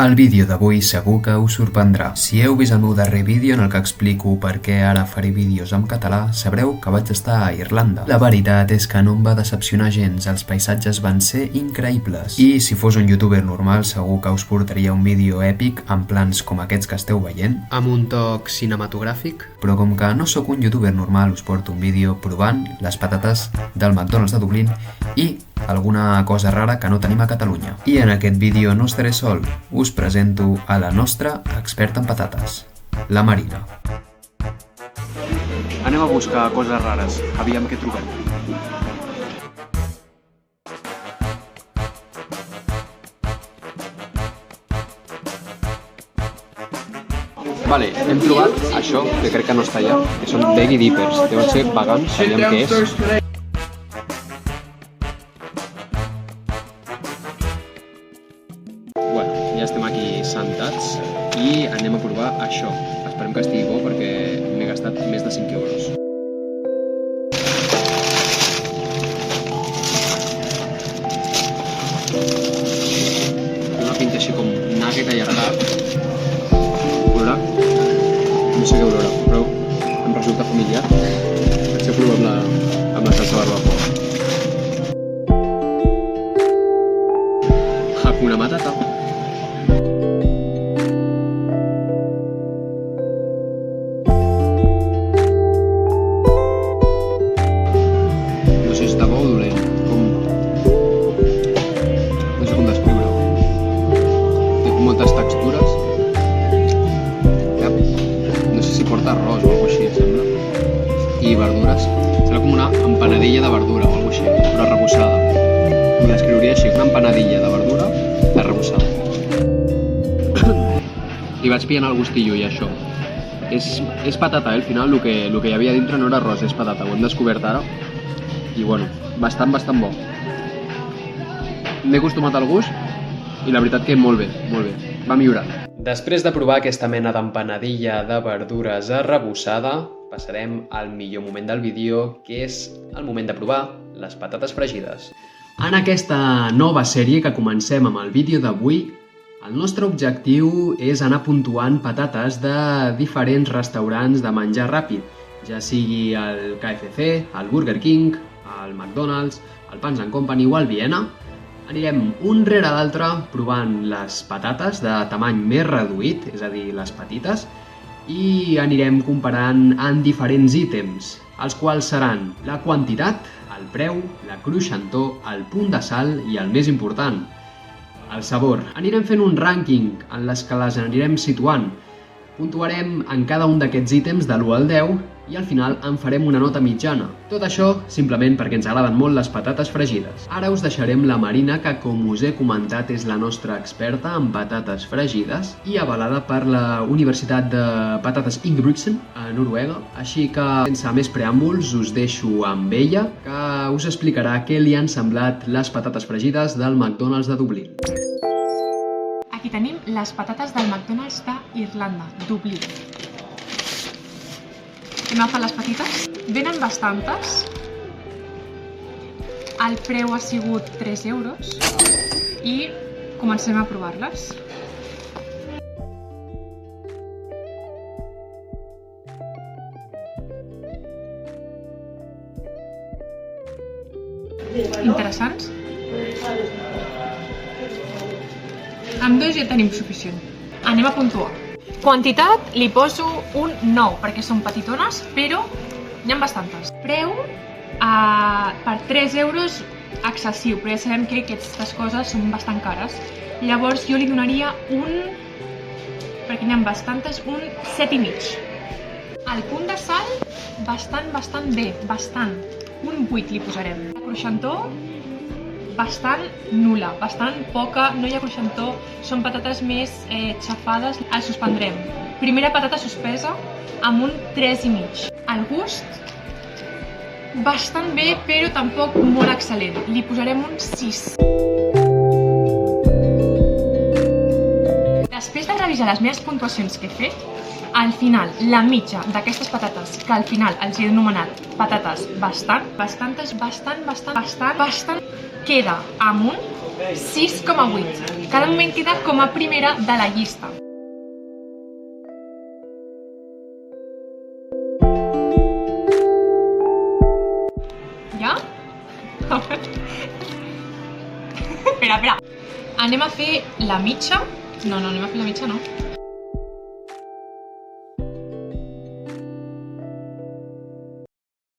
El vídeo d'avui segur que us sorprendrà. Si heu vist el meu darrer vídeo en el que explico per què ara faré vídeos en català, sabreu que vaig estar a Irlanda. La veritat és que no em va decepcionar gens, els paisatges van ser increïbles. I si fos un youtuber normal, segur que us portaria un vídeo èpic en plans com aquests que esteu veient, amb un toc cinematogràfic. Però com que no sóc un youtuber normal, us porto un vídeo provant les patates del McDonald's de Dublín i alguna cosa rara que no tenim a Catalunya. I en aquest vídeo no estaré sol, us presento a la nostra experta en patates, la Marina. Anem a buscar coses rares, aviam què trobem. Vale, hem trobat això, que crec que no està allà, que són veggie dippers, deuen ser vegans, aviam què és. Bueno, ja estem aquí sentats i anem a provar això. Esperem que estigui bo perquè m'he gastat més de 5 euros. Té una pinta així com nugget allargat. Olorà? No sé què olorà, però em resulta familiar. Vaig a provar amb la salsa barbacoa. Hakuna Matata. No sé si està bo o dolent, no sé com descriure-ho. Té moltes textures. No sé si porta arròs o alguna cosa així, em sembla. I verdures. Serà com una empanadilla de verdura o alguna cosa així, però arrebossada. Ho descriuria així, una empanadilla de verdura arrebossada. Li vaig pillant el gustillo i això. És patata, al final el que hi havia dintre no era arròs, és patata, ho hem descobert ara. I bueno, bastant bo. M'he acostumat al gust i la veritat que molt bé, va millorar. Després de provar aquesta mena d'empanadilla de verdures arrebossada, passarem al millor moment del vídeo, que és el moment de provar les patates fregides. En aquesta nova sèrie que comencem amb el vídeo d'avui, el nostre objectiu és anar puntuant patates de diferents restaurants de menjar ràpid, ja sigui el KFC, el Burger King, el McDonald's, el Pans & Company o el Viena. Anirem un rere l'altre provant les patates de tamany més reduït, és a dir, les petites, i anirem comparant en diferents ítems, els quals seran la quantitat, el preu, la cruixentor, el punt de sal i el més important, el sabor. Anirem fent un rànquing en les que les anirem situant. Puntuarem en cada un d'aquests ítems de l'1 al 10 i al final en farem una nota mitjana. Tot això simplement perquè ens agraden molt les patates fregides. Ara us deixarem la Marina, que com us he comentat és la nostra experta en patates fregides i avalada per la Universitat de Patates Ingebrigtsen a Noruega. Així que, sense més preàmbuls, us deixo amb ella, que us explicarà què li han semblat les patates fregides del McDonald's de Dublín. Aquí tenim les patates del McDonald's d'Irlanda, Dublín. Hem agafat les petites. Venen bastantes. El preu ha sigut 3 euros i comencem a provar-les. Interessants. Amb dos ja tenim suficient. Anem a puntuar. Quantitat li poso un 9, perquè són petitones, però n'hi ha bastantes. Preu, per 3 euros, excessiu, però ja sabem que aquestes coses són bastant cares. Llavors jo li donaria perquè n'hi ha bastantes, un 7,5. El punt de sal, bastant bé, un 8 li posarem. La cruixentor, bastant nul·la, bastant poca, no hi ha cruixentor, són patates més xafades. El suspendrem. Primera patata suspesa amb un 3,5. El gust, bastant bé, però tampoc molt excel·lent. Li posarem un 6. Després de revisar les meves puntuacions que he fet, al final, la mitja d'aquestes patates, que al final els he anomenat patates bastant, queda amb un 6,8. Cada moment queda com a primera de la llista. Ja? Espera. Anem a fer la mitja. No, anem a fer la mitja no.